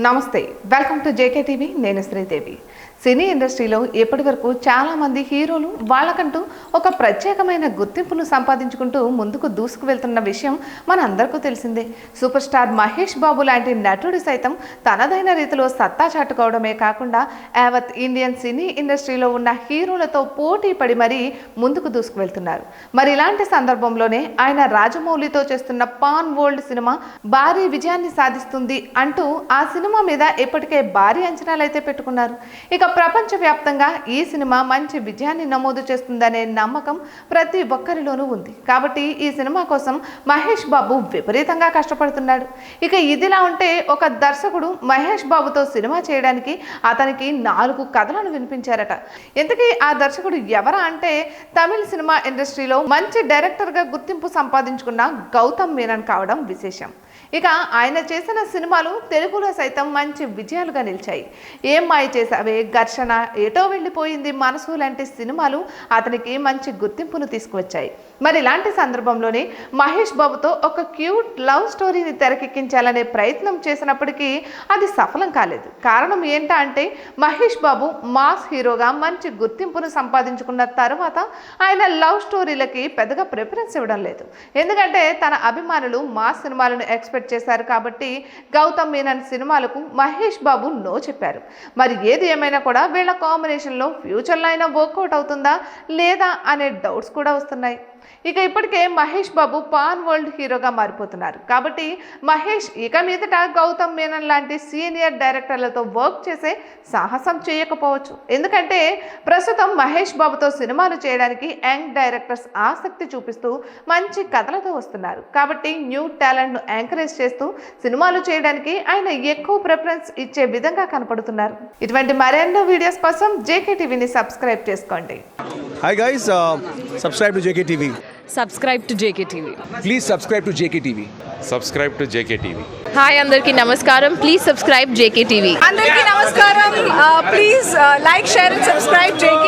నమస్తే, welcome to JK TV. నేను శ్రీదేవి. సినీ ఇండస్ట్రీలో ఇప్పటి వరకు చాలామంది హీరోలు వాళ్ళకంటూ ఒక ప్రత్యేకమైన గుర్తింపును సంపాదించుకుంటూ ముందుకు దూసుకు వెళ్తున్న విషయం మనందరికీ తెలిసిందే. సూపర్ స్టార్ మహేష్ బాబు లాంటి నటుడు సైతం తనదైన రీతిలో సత్తా చాటుకోవడమే కాకుండా యావత్ ఇండియన్ సినీ ఇండస్ట్రీలో ఉన్న హీరోలతో పోటీ పడి మరీ ముందుకు దూసుకు వెళ్తున్నారు. మరి ఇలాంటి సందర్భంలోనే ఆయన రాజమౌళితో చేస్తున్న పాన్ వరల్డ్ సినిమా భారీ విజయాన్ని సాధిస్తుంది అంటూ ఆ సినిమా మీద ఇప్పటికే భారీ అంచనాలు అయితే పెట్టుకున్నారు. ఇక ప్రపంచవ్యాప్తంగా ఈ సినిమా మంచి విజయాన్ని నమోదు చేస్తుందనే నమ్మకం ప్రతి ఒక్కరిలోనూ ఉంది. కాబట్టి ఈ సినిమా కోసం మహేష్ బాబు విపరీతంగా కష్టపడుతున్నాడు. ఇక ఇదిలా ఉంటే ఒక దర్శకుడు మహేష్ బాబుతో సినిమా చేయడానికి అతనికి 4 కథలను వినిపించారట. ఇంతకీ ఆ దర్శకుడు ఎవరా అంటే తమిళ సినిమా ఇండస్ట్రీలో మంచి డైరెక్టర్గా గుర్తింపు సంపాదించుకున్న గౌతమ్ మీనన్ కావడం విశేషం. ఇక ఆయన చేసిన సినిమాలు తెలుగులో సైతం మంచి విజయాలుగా నిలిచాయి. ఏం మాయ చేసావే, ఘర్షణ, ఏటో వెళ్ళిపోయింది మనసు లాంటి సినిమాలు అతనికి మంచి గుర్తింపును తీసుకువచ్చాయి. మరి ఇలాంటి సందర్భంలోనే మహేష్ బాబుతో ఒక క్యూట్ లవ్ స్టోరీని తెరకెక్కించాలనే ప్రయత్నం చేసినప్పటికీ అది సఫలం కాలేదు. కారణం ఏంటా అంటే మహేష్ బాబు మాస్ హీరోగా మంచి గుర్తింపును సంపాదించుకున్న తర్వాత ఆయన లవ్ స్టోరీలకి పెద్దగా ప్రిఫరెన్స్ ఇవ్వడం లేదు. ఎందుకంటే తన అభిమానులు మాస్ సినిమాలను ఎక్స్పెక్ట్ చేశారు కాబట్టి గౌతమ్ మీనన్ సినిమాలకు మహేష్ బాబు నో చెప్పారు. మరి ఏది ఏమైనా కూడా వీళ్ళ కాంబినేషన్లో ఫ్యూచర్లో అయినా వర్కౌట్ అవుతుందా లేదా అనే డౌట్స్ కూడా వస్తున్నాయి. ఇక ఇప్పటికే మహేష్ బాబు పాన్ వరల్డ్ హీరోగా మారిపోతున్నారు. కాబట్టి మహేష్ ఇక మీదట గౌతమ్ మీనన్ లాంటి సీనియర్ డైరెక్టర్లతో వర్క్ చేసే సాహసం చేయకపోవచ్చు. ఎందుకంటే ప్రస్తుతం మహేష్ బాబుతో సినిమాలు చేయడానికి యంగ్ డైరెక్టర్స్ ఆసక్తి చూపిస్తూ మంచి కథలతో వస్తున్నారు. కాబట్టి న్యూ టాలెంట్ను ఎంకరేజ్ చేస్తూ సినిమాలు చేయడానికి ఆయన ఎక్కువ ప్రిఫరెన్స్ ఇచ్చే విధంగా కనపడుతున్నారు. ఇటువంటి మరెన్నో వీడియోస్ కోసం జేకే టీవీని సబ్స్క్రైబ్ చేసుకోండి. Hi guys, subscribe to JKTV. Subscribe to JKTV. Please subscribe to JKTV. Subscribe to JKTV. Hi, Andarki Namaskaram. Please subscribe JKTV. Andarki Namaskaram. Please like, share and subscribe JK